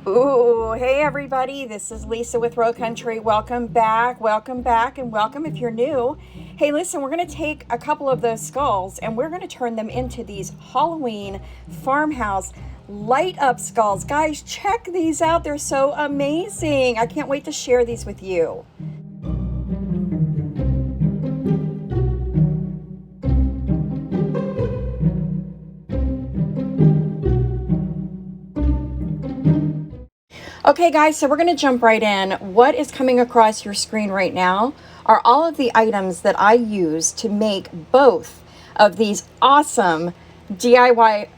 Ooh, hey everybody, this is Lisa with Row Country. Welcome back, and welcome if you're new. Hey, listen, we're going to take a couple of those skulls and we're going to turn them into these Halloween farmhouse light up skulls. Guys, check these out. They're so amazing. I can't wait to share these with you. Okay guys, so we're going to jump right in. What is coming across your screen right now are all of the items that I use to make both of these awesome DIY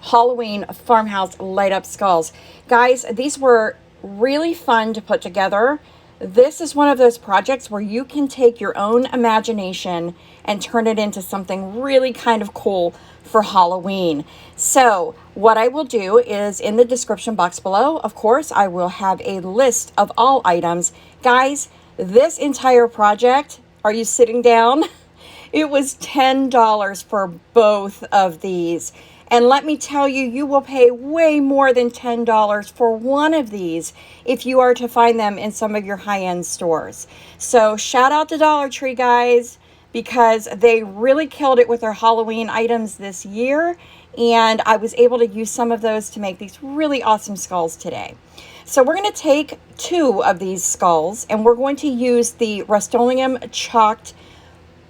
Halloween farmhouse light up skulls. Guys, these were really fun to put together. This is one of those projects where you can take your own imagination and turn it into something really kind of cool for Halloween. So what I will do is in the description box below, of course, I will have a list of all items. Guys, this entire project, are you sitting down? It was $10 for both of these. And let me tell you, you will pay way more than $10 for one of these if you are to find them in some of your high-end stores. So shout out to Dollar Tree, guys, because they really killed it with their Halloween items this year. And I was able to use some of those to make these really awesome skulls today. So we're going to take two of these skulls and we're going to use the Rust-Oleum chalked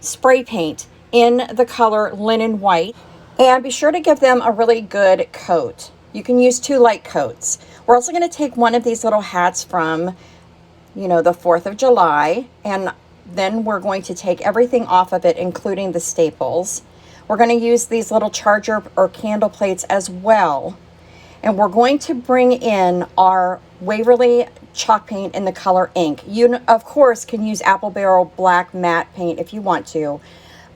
spray paint in the color linen white. And be sure to give them a really good coat. You can use 2 light coats. We're also going to take one of these little hats from, the 4th of July. And then we're going to take everything off of it, including the staples. We're going to use these little charger or candle plates as well. And we're going to bring in our Waverly chalk paint in the color ink. You, of course, can use Apple Barrel black matte paint if you want to.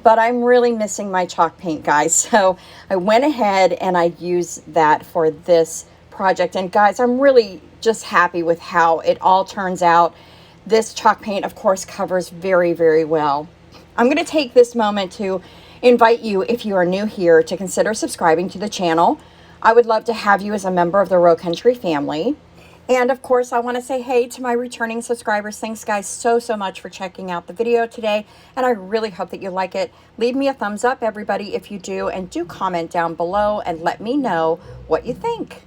But I'm really missing my chalk paint, guys. So I went ahead and I used that for this project. And guys, I'm really just happy with how it all turns out. This chalk paint, of course, covers very, very well. I'm going to take this moment to invite you, if you are new here, to consider subscribing to the channel. I would love to have you as a member of the Row Country family. And of course, I want to say hey to my returning subscribers. Thanks guys so much for checking out the video today. And I really hope that you like it. Leave me a thumbs up, everybody, if you do. And do comment down below and let me know what you think.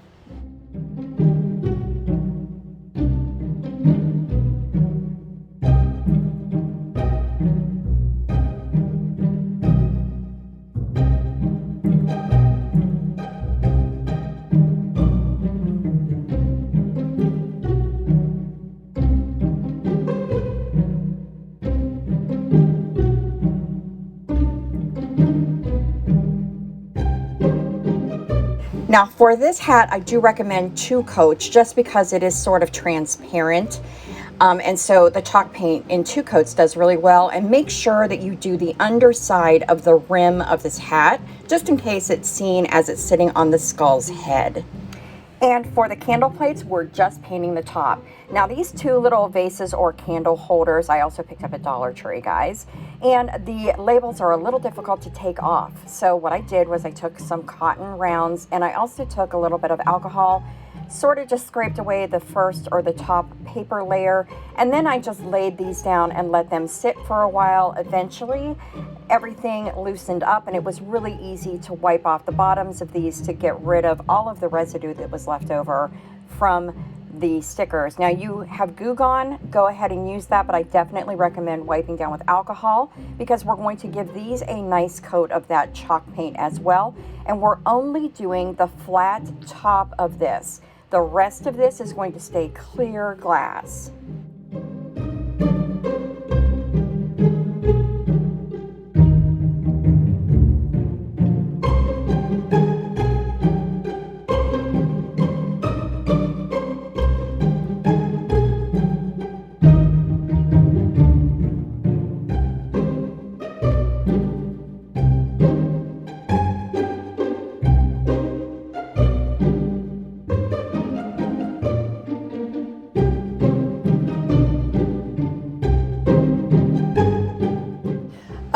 Now for this hat, I do recommend 2 coats just because it is sort of transparent. And so the chalk paint in 2 coats does really well. And make sure that you do the underside of the rim of this hat, just in case it's seen as it's sitting on the skull's head. And for the candle plates, we're just painting the top. Now these 2 little vases or candle holders, I also picked up at Dollar Tree, guys. And the labels are a little difficult to take off. So what I did was I took some cotton rounds and I also took a little bit of alcohol, sort of just scraped away the first or the top paper layer. And then I just laid these down and let them sit for a while. Eventually, everything loosened up and it was really easy to wipe off the bottoms of these to get rid of all of the residue that was left over from the stickers. Now you have Goo Gone, go ahead and use that, but I definitely recommend wiping down with alcohol because we're going to give these a nice coat of that chalk paint as well. And we're only doing the flat top of this. The rest of this is going to stay clear glass.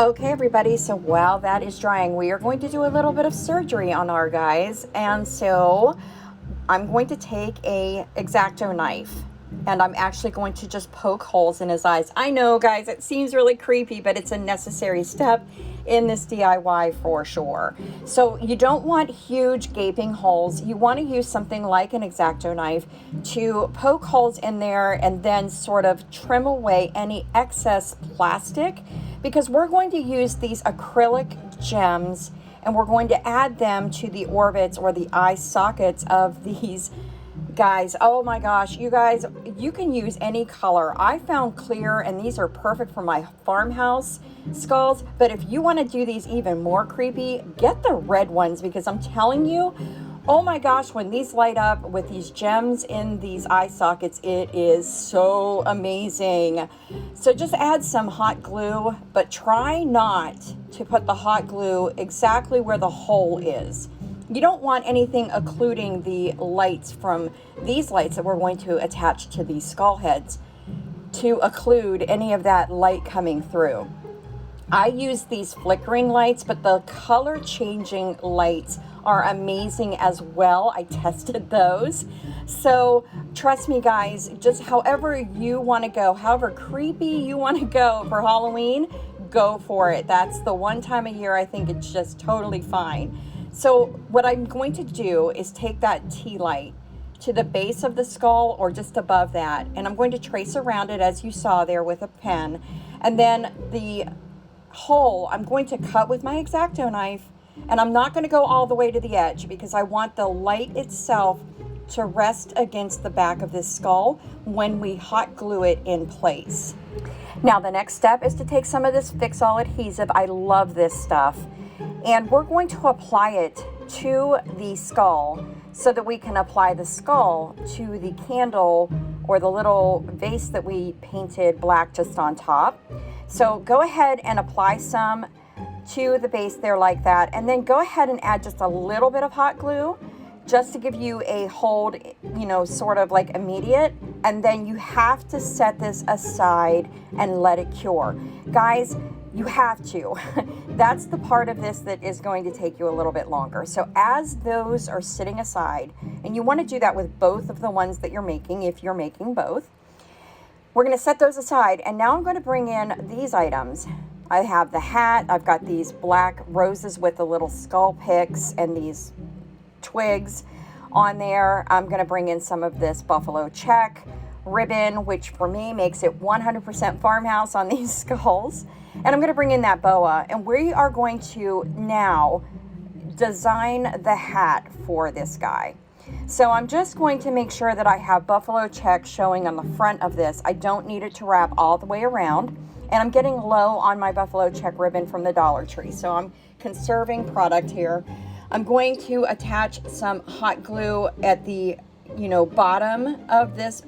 Okay, everybody, so while that is drying, we are going to do a little bit of surgery on our guys. And so I'm going to take a X-Acto knife and I'm actually going to just poke holes in his eyes. I know, guys, it seems really creepy, but it's a necessary step in this DIY for sure. So you don't want huge gaping holes. You want to use something like an X-Acto knife to poke holes in there and then sort of trim away any excess plastic, because we're going to use these acrylic gems and we're going to add them to the orbits or the eye sockets of these guys. Oh my gosh, you guys, you can use any color. I found clear, and these are perfect for my farmhouse skulls, but if you want to do these even more creepy, get the red ones, because I'm telling you, oh my gosh, when these light up with these gems in these eye sockets, it is so amazing. So just add some hot glue, but try not to put the hot glue exactly where the hole is. You don't want anything occluding the lights from these lights that we're going to attach to these skull heads to occlude any of that light coming through. I use these flickering lights, but the color changing lights are amazing as well. I tested those. So trust me, guys, just however you want to go, however creepy you want to go for Halloween, go for it. That's the one time a year I think it's just totally fine. So what I'm going to do is take that tea light to the base of the skull or just above that, and I'm going to trace around it as you saw there with a pen. And then the hole I'm going to cut with my X-Acto knife, and I'm not going to go all the way to the edge because I want the light itself to rest against the back of this skull when we hot glue it in place. Now the next step is to take some of this Fix-All adhesive. I love this stuff. And we're going to apply it to the skull so that we can apply the skull to the candle or the little vase that we painted black just on top. So go ahead and apply some to the base there like that, and then go ahead and add just a little bit of hot glue just to give you a hold, you know, sort of like immediate, and then you have to set this aside and let it cure. Guys, you have to. That's the part of this that is going to take you a little bit longer. So as those are sitting aside, and you want to do that with both of the ones that you're making, if you're making both, we're going to set those aside. And now I'm going to bring in these items. I have the hat. I've got these black roses with the little skull picks and these twigs on there. I'm going to bring in some of this buffalo check ribbon, which for me makes it 100% farmhouse on these skulls. And I'm going to bring in that boa, and we are going to now design the hat for this guy. So I'm just going to make sure that I have buffalo check showing on the front of this. I don't need it to wrap all the way around, and I'm getting low on my buffalo check ribbon from the Dollar Tree, so I'm conserving product here. I'm going to attach some hot glue at the, bottom of this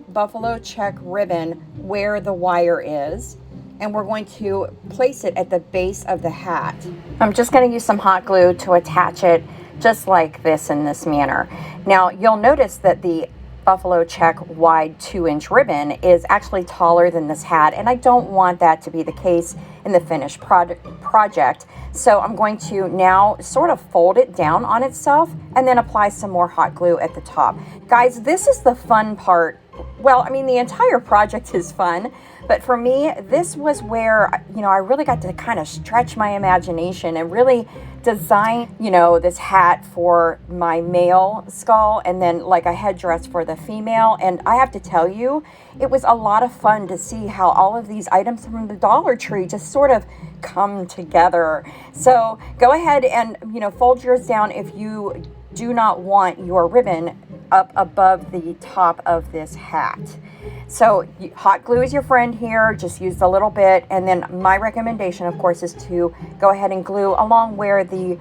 buffalo check ribbon where the wire is, and we're going to place it at the base of the hat. I'm just going to use some hot glue to attach it just like this in this manner. Now you'll notice that the buffalo check wide 2-inch ribbon is actually taller than this hat, and I don't want that to be the case in the finished project. So I'm going to now sort of fold it down on itself and then apply some more hot glue at the top. Guys, this is the fun part. Well, I mean, the entire project is fun, but for me, this was where, I really got to kind of stretch my imagination and really design, this hat for my male skull and then like a headdress for the female. And I have to tell you, it was a lot of fun to see how all of these items from the Dollar Tree just sort of come together. So go ahead and, fold yours down if you do not want your ribbon up above the top of this hat. So hot glue is your friend here. Just use a little bit, and then my recommendation, of course, is to go ahead and glue along where the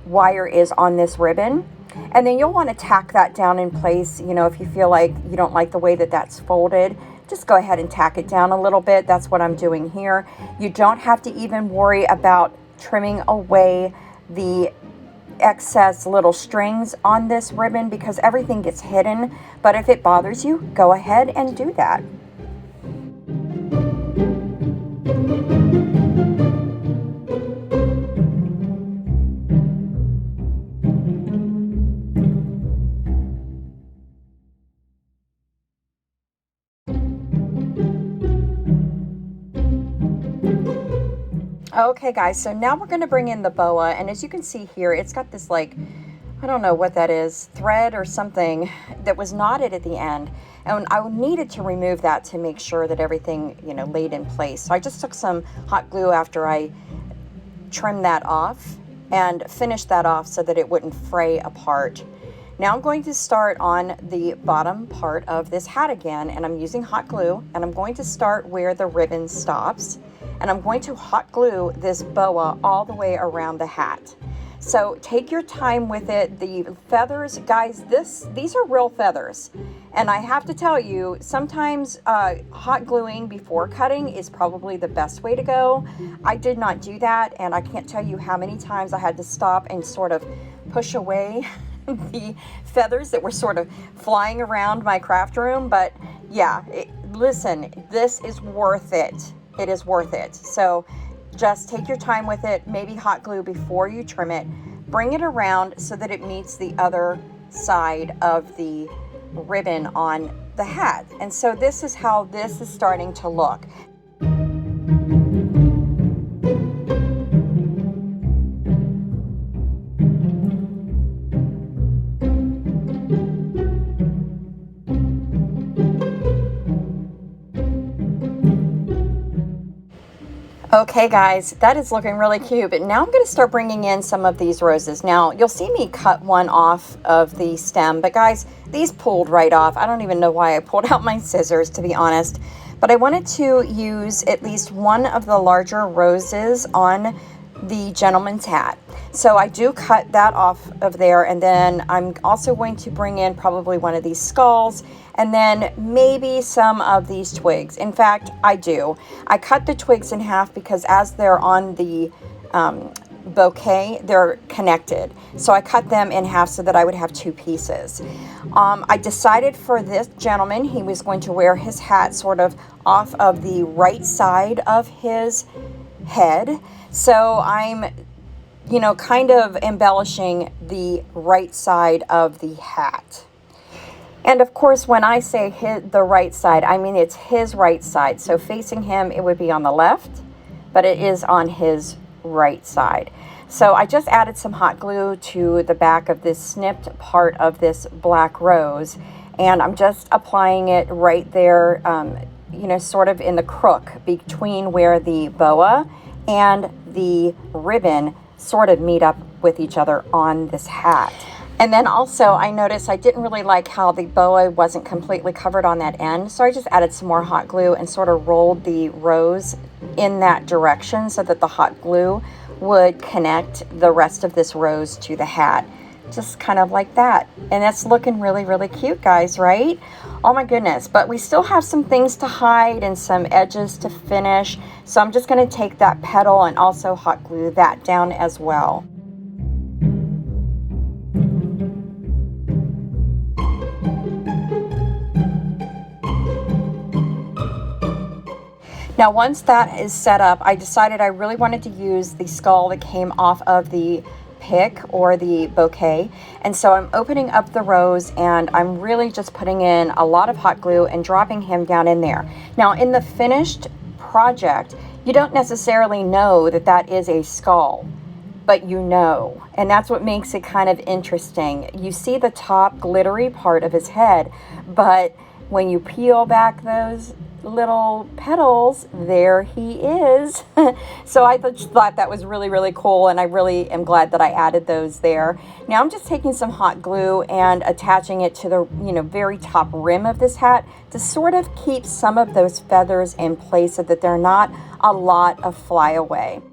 wire is on this ribbon, and then you'll want to tack that down in place. If you feel like you don't like the way that that's folded, just go ahead and tack it down a little bit. That's what I'm doing here. You don't have to even worry about trimming away the excess little strings on this ribbon because everything gets hidden. But if it bothers you, go ahead and do that. Okay guys, so now we're going to bring in the boa, and as you can see here, it's got this like, I don't know what that is, thread or something that was knotted at the end. And I needed to remove that to make sure that everything, you know, laid in place. So I just took some hot glue after I trimmed that off and finished that off so that it wouldn't fray apart. Now I'm going to start on the bottom part of this hat again, and I'm using hot glue, and I'm going to start where the ribbon stops, and I'm going to hot glue this boa all the way around the hat. So take your time with it. The feathers, guys, these are real feathers. And I have to tell you, sometimes hot gluing before cutting is probably the best way to go. I did not do that, and I can't tell you how many times I had to stop and sort of push away the feathers that were sort of flying around my craft room. But yeah, listen, this is worth it. It is worth it. So just take your time with it, maybe hot glue before you trim it. Bring it around so that it meets the other side of the ribbon on the hat. And so this is how this is starting to look. Okay guys, that is looking really cute, but now I'm going to start bringing in some of these roses. Now you'll see me cut one off of the stem, but guys, these pulled right off. I don't even know why I pulled out my scissors, to be honest, but I wanted to use at least one of the larger roses on the gentleman's hat. So I do cut that off of there, and then I'm also going to bring in probably one of these skulls, and then maybe some of these twigs. In fact, I do. I cut the twigs in half because as they're on the bouquet, they're connected. So I cut them in half so that I would have two pieces. I decided for this gentleman, he was going to wear his hat sort of off of the right side of his head. So I'm, you know, kind of embellishing the right side of the hat. And of course, when I say the right side, I mean it's his right side. So facing him, it would be on the left, but it is on his right side. So I just added some hot glue to the back of this snipped part of this black rose, and I'm just applying it right there, you know, sort of in the crook between where the boa and the ribbon sort of meet up with each other on this hat. And then also I noticed I didn't really like how the boa wasn't completely covered on that end, so I just added some more hot glue and sort of rolled the rose in that direction so that the hot glue would connect the rest of this rose to the hat, just kind of like that. And that's looking really, really cute, guys, right? Oh my goodness, but we still have some things to hide and some edges to finish, so I'm just going to take that petal and also hot glue that down as well. Now once that is set up, I decided I really wanted to use the skull that came off of the pick or the bouquet, and so I'm opening up the rose and I'm really just putting in a lot of hot glue and dropping him down in there. Now in the finished project, you don't necessarily know that that is a skull, but you know, and that's what makes it kind of interesting. You see the top glittery part of his head, but when you peel back those little petals, there he is. So I thought that was really, really cool, and I really am glad that I added those there. Now I'm just taking some hot glue and attaching it to the, you know, very top rim of this hat to sort of keep some of those feathers in place so that they're not a lot of flyaway.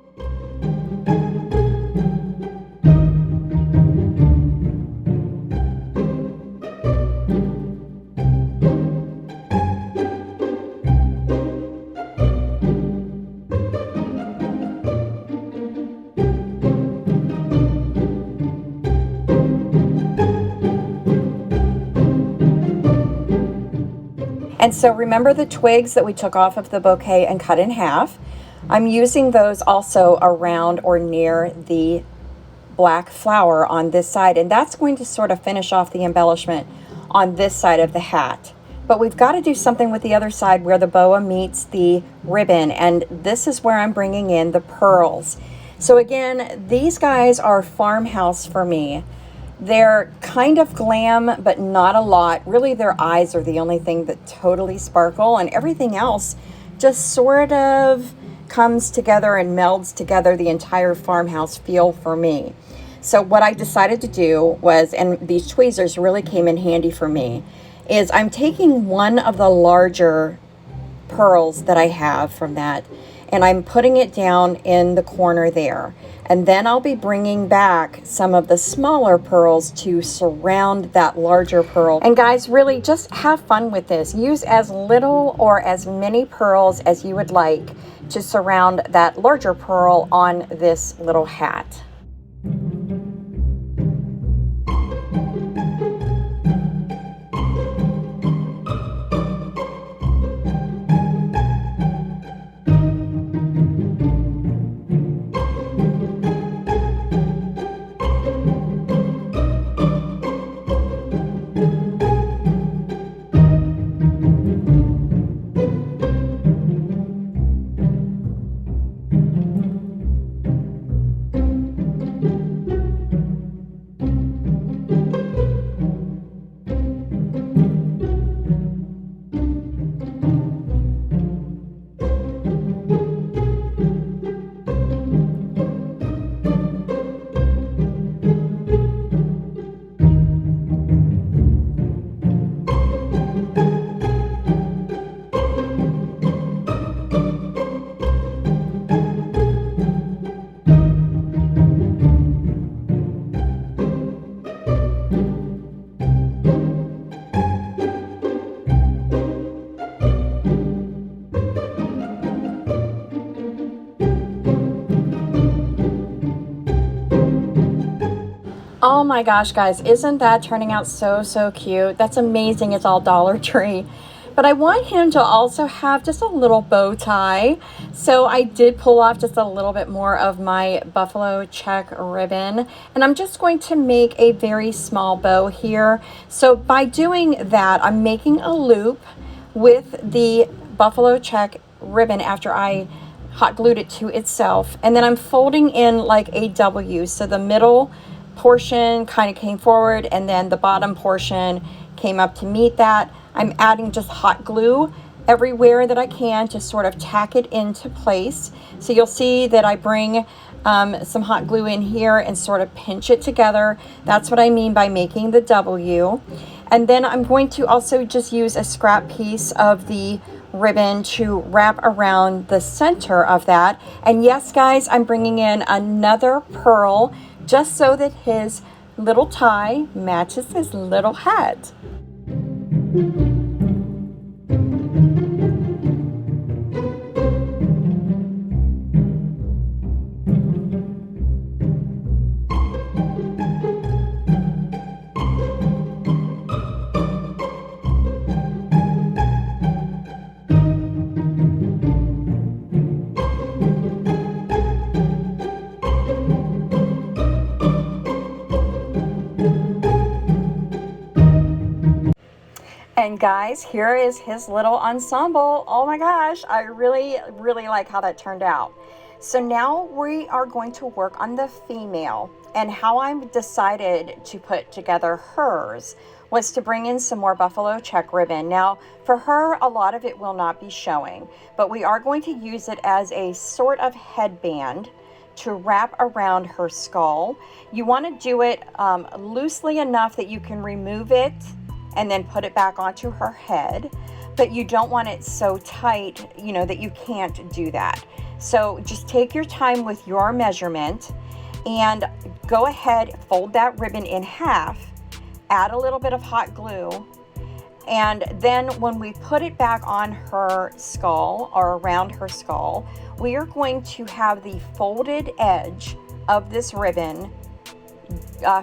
And so remember the twigs that we took off of the bouquet and cut in half? I'm using those also around or near the black flower on this side, and that's going to sort of finish off the embellishment on this side of the hat. but we've got to do something with the other side where the boa meets the ribbon, and this is where I'm bringing in the pearls. So again, these guys are farmhouse for me. They're kind of glam, but not a lot. Really, their eyes are the only thing that totally sparkle, and everything else just sort of comes together and melds together the entire farmhouse feel for me. So what I decided to do was, and these tweezers really came in handy for me, is I'm taking one of the larger pearls that I have from that, and I'm putting it down in the corner there. And then I'll be bringing back some of the smaller pearls to surround that larger pearl. And guys, really just have fun with this. Use as little or as many pearls as you would like to surround that larger pearl on this little hat. Oh my gosh, guys, isn't that turning out so cute? That's amazing. It's all Dollar Tree. But I want him to also have just a little bow tie. So I did pull off just a little bit more of my buffalo check ribbon. And I'm just going to make a very small bow here. So by doing that, I'm making a loop with the buffalo check ribbon after I hot glued it to itself. And then I'm folding in like a W. So the middle portion kind of came forward and then the bottom portion came up to meet that. I'm adding just hot glue everywhere that I can to sort of tack it into place. So you'll see that I bring some hot glue in here and sort of pinch it together. That's what I mean by making the W. And then I'm going to also just use a scrap piece of the ribbon to wrap around the center of that. And yes, guys, I'm bringing in another pearl just so that his little tie matches his little hat. And guys, here is his little ensemble. Oh my gosh, I really like how that turned out. So now we are going to work on the female, and how I've decided to put together hers was to bring in some more buffalo check ribbon. Now for her, a lot of it will not be showing, but we are going to use it as a sort of headband to wrap around her skull. You want to do it loosely enough that you can remove it and then put it back onto her head, but you don't want it so tight, you know, that you can't do that. So just take your time with your measurement and go ahead, fold that ribbon in half, add a little bit of hot glue, and then when we put it back on her skull or around her skull, we are going to have the folded edge of this ribbon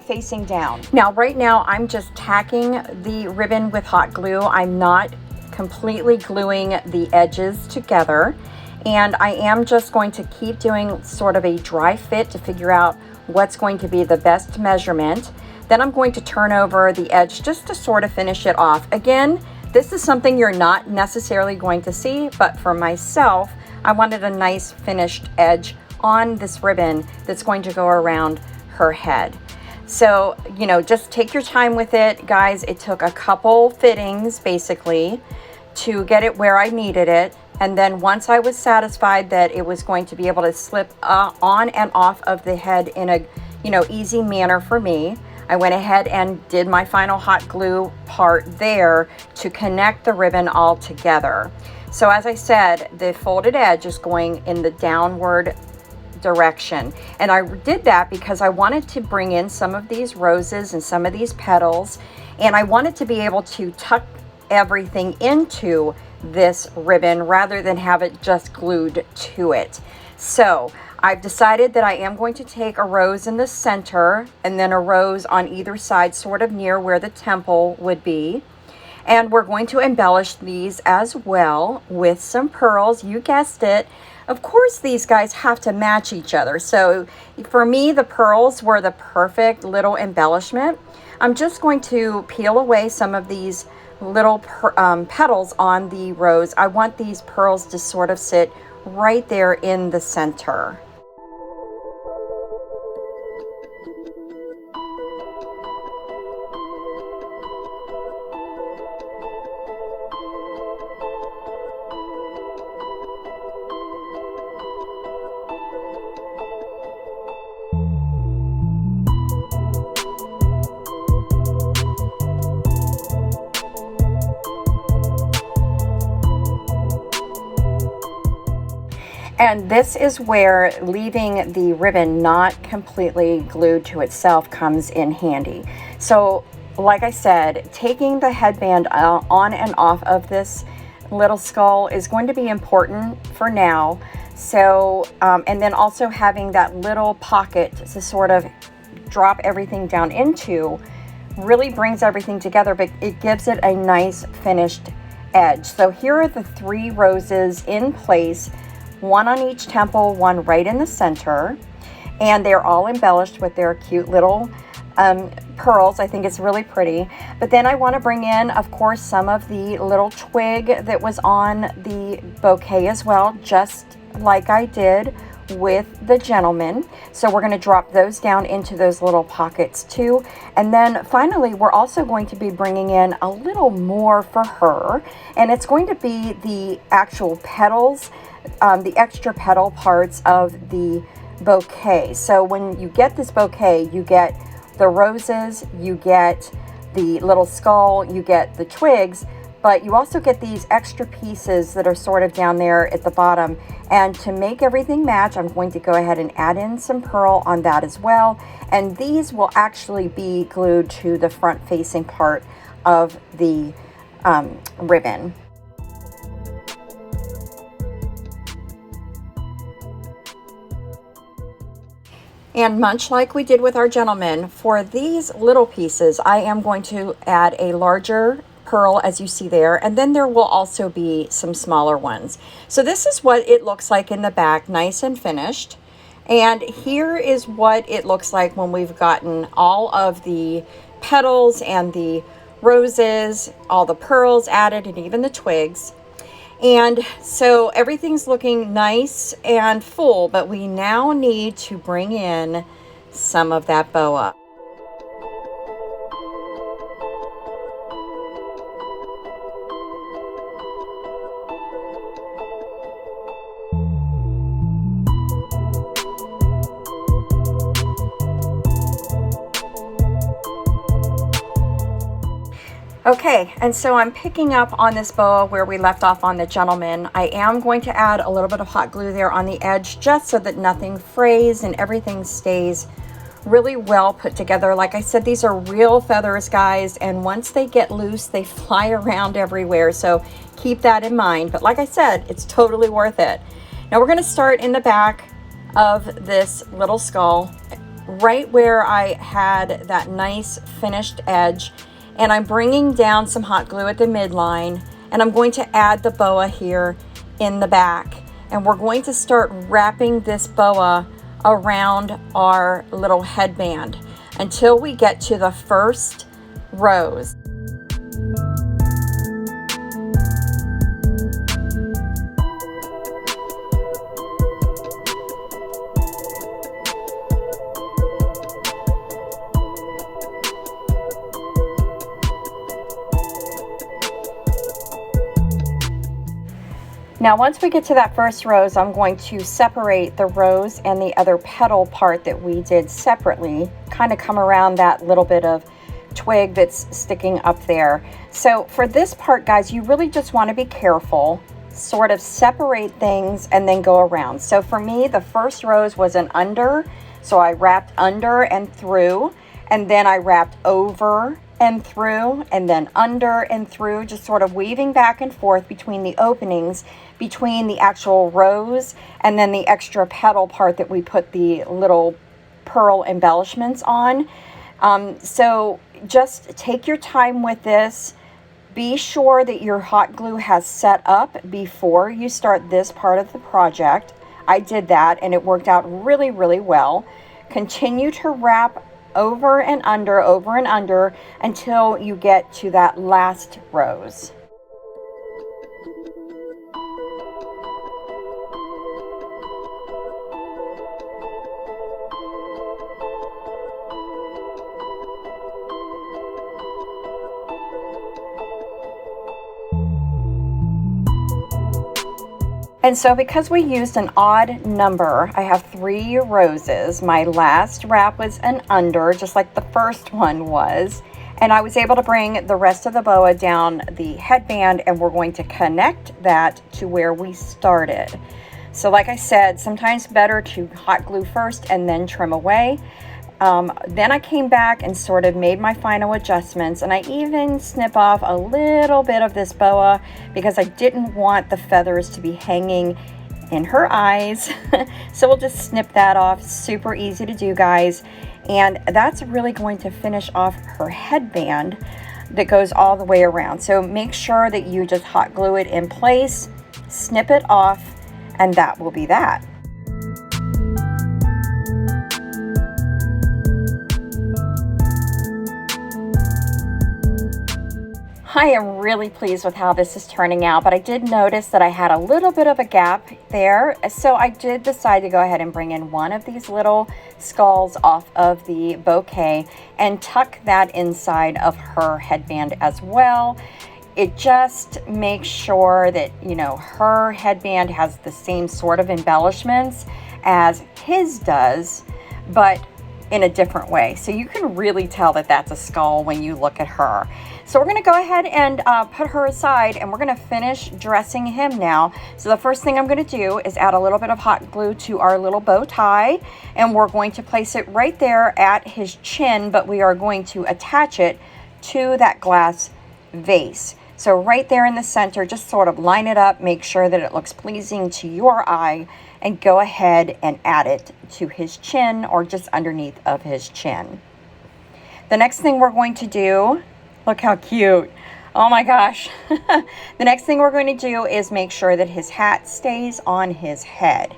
facing down. Now right now I'm just tacking the ribbon with hot glue. I'm not completely gluing the edges together, and I am just going to keep doing sort of a dry fit to figure out what's going to be the best measurement. Then I'm going to turn over the edge just to sort of finish it off. Again, This is something you're not necessarily going to see, but for myself, I wanted a nice finished edge on this ribbon that's going to go around her head. So, you know, just take your time with it, guys. It took a couple fittings basically to get it where I needed it. And then once I was satisfied that it was going to be able to slip on and off of the head in a, you know, easy manner for me, I went ahead and did my final hot glue part there to connect the ribbon all together. So as I said, the folded edge is going in the downward direction, and I did that because I wanted to bring in some of these roses and some of these petals, and I wanted to be able to tuck everything into this ribbon rather than have it just glued to it. So I've decided that I am going to take a rose in the center and then a rose on either side, sort of near where the temple would be. And we're going to embellish these as well with some pearls. You guessed it. Of course, these guys have to match each other. So for me, the pearls were the perfect little embellishment. I'm just going to peel away some of these little petals on the rose. I want these pearls to sort of sit right there in the center. And this is where leaving the ribbon not completely glued to itself comes in handy. So like I said, taking the headband on and off of this little skull is going to be important for now. So, and then also having that little pocket to sort of drop everything down into really brings everything together, but it gives it a nice finished edge. So here are the 3 roses in place, one on each temple, one right in the center, and they're all embellished with their cute little pearls. I think it's really pretty. But then I want to bring in, of course, some of the little twig that was on the bouquet as well, just like I did with the gentleman. So we're going to drop those down into those little pockets too. And then finally, we're also going to be bringing in a little more for her, and it's going to be the actual petals, the extra petal parts of the bouquet. So when you get this bouquet, you get the roses, you get the little skull, you get the twigs, but you also get these extra pieces that are sort of down there at the bottom. And to make everything match, I'm going to go ahead and add in some pearl on that as well. And these will actually be glued to the front facing part of the ribbon. And much like we did with our gentleman, for these little pieces, I am going to add a larger pearl, as you see there, and then there will also be some smaller ones. So this is what it looks like in the back, nice and finished. And here is what it looks like when we've gotten all of the petals and the roses, all the pearls added, and even the twigs. And so everything's looking nice and full, but we now need to bring in some of that boa. Okay, and so I'm picking up on this boa where we left off on the gentleman. I am going to add a little bit of hot glue there on the edge just so that nothing frays and everything stays really well put together. Like I said, these are real feathers, guys, and once they get loose, they fly around everywhere. So keep that in mind. But like I said, it's totally worth it. Now we're going to start in the back of this little skull, right where I had that nice finished edge. And I'm bringing down some hot glue at the midline, and I'm going to add the boa here in the back. And we're going to start wrapping this boa around our little headband until we get to the first rose. Now once we get to that first rose, I'm going to separate the rose and the other petal part that we did separately, kind of come around that little bit of twig that's sticking up there. So for this part, guys, you really just want to be careful, sort of separate things and then go around. So for me, the first rose was an under, so I wrapped under and through, and then I wrapped over and through, and then under and through, just sort of weaving back and forth between the openings between the actual rose and then the extra petal part that we put the little pearl embellishments on. So just take your time with this. Be sure that your hot glue has set up before you start this part of the project. I did that and it worked out really, really well. Continue to wrap over and under until you get to that last rose. And so because we used an odd number, I have 3 roses. My last wrap was an under, just like the first one was. And I was able to bring the rest of the boa down the headband, and we're going to connect that to where we started. So like I said, sometimes better to hot glue first and then trim away. Then I came back and sort of made my final adjustments, and I even snip off a little bit of this boa because I didn't want the feathers to be hanging in her eyes. So we'll just snip that off. Super easy to do, guys. And that's really going to finish off her headband that goes all the way around. So make sure that you just hot glue it in place, snip it off, and that will be that. I am really pleased with how this is turning out, but I did notice that I had a little bit of a gap there. So I did decide to go ahead and bring in one of these little skulls off of the bouquet and tuck that inside of her headband as well. It just makes sure that, you know, her headband has the same sort of embellishments as his does, but in a different way. So you can really tell that that's a skull when you look at her. So we're going to go ahead and put her aside, and we're going to finish dressing him now. So the first thing I'm going to do is add a little bit of hot glue to our little bow tie, and we're going to place it right there at his chin, but we are going to attach it to that glass vase. So right there in the center, just sort of line it up, make sure that it looks pleasing to your eye, and go ahead and add it to his chin or just underneath of his chin. The next thing we're going to do, look how cute. Oh my gosh. The next thing we're going to do is make sure that his hat stays on his head.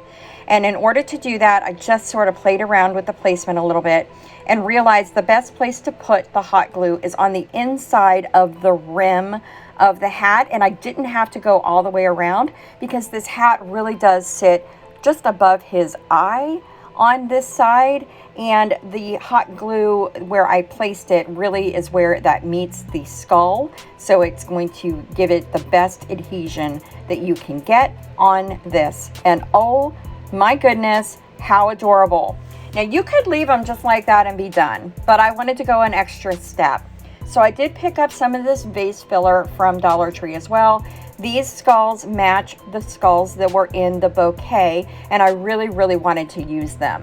And in order to do that, I just sort of played around with the placement a little bit and realized the best place to put the hot glue is on the inside of the rim of the hat. And I didn't have to go all the way around because this hat really does sit just above his eye on this side, and the hot glue where I placed it really is where that meets the skull, so it's going to give it the best adhesion that you can get on this. And oh my goodness, how adorable. Now you could leave them just like that and be done, but I wanted to go an extra step. So I did pick up some of this vase filler from Dollar Tree as well. These skulls match the skulls that were in the bouquet, and I really, really wanted to use them.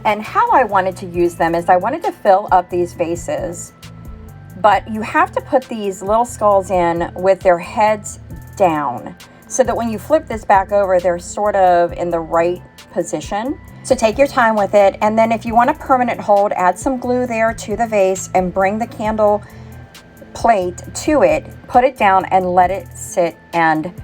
And how I wanted to use them is I wanted to fill up these vases, but you have to put these little skulls in with their heads down so that when you flip this back over, they're sort of in the right position. So take your time with it, and then if you want a permanent hold, add some glue there to the vase and bring the candle plate to it, put it down and let it sit and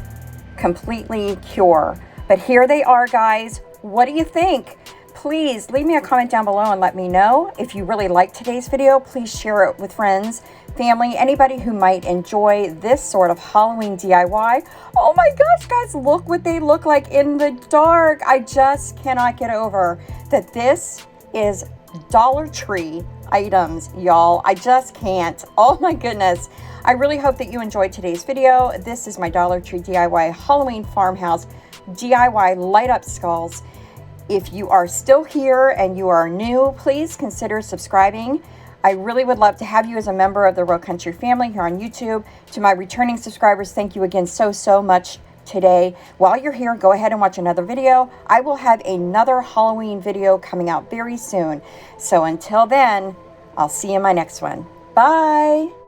completely cure. But here they are, guys. What do you think? Please leave me a comment down below and let me know. If you really liked today's video, please share it with friends, family, anybody who might enjoy this sort of Halloween DIY. Oh my gosh, guys, look what they look like in the dark. I just cannot get over that this is Dollar Tree items, y'all. I just can't. Oh my goodness. I really hope that you enjoyed today's video. This is my Dollar Tree DIY Halloween Farmhouse DIY light up skulls. If you are still here and you are new, please consider subscribing. I really would love to have you as a member of the Real Country family here on YouTube. To my returning subscribers, thank you again so much today. While you're here, go ahead and watch another video. I will have another Halloween video coming out very soon. So until then, I'll see you in my next one. Bye.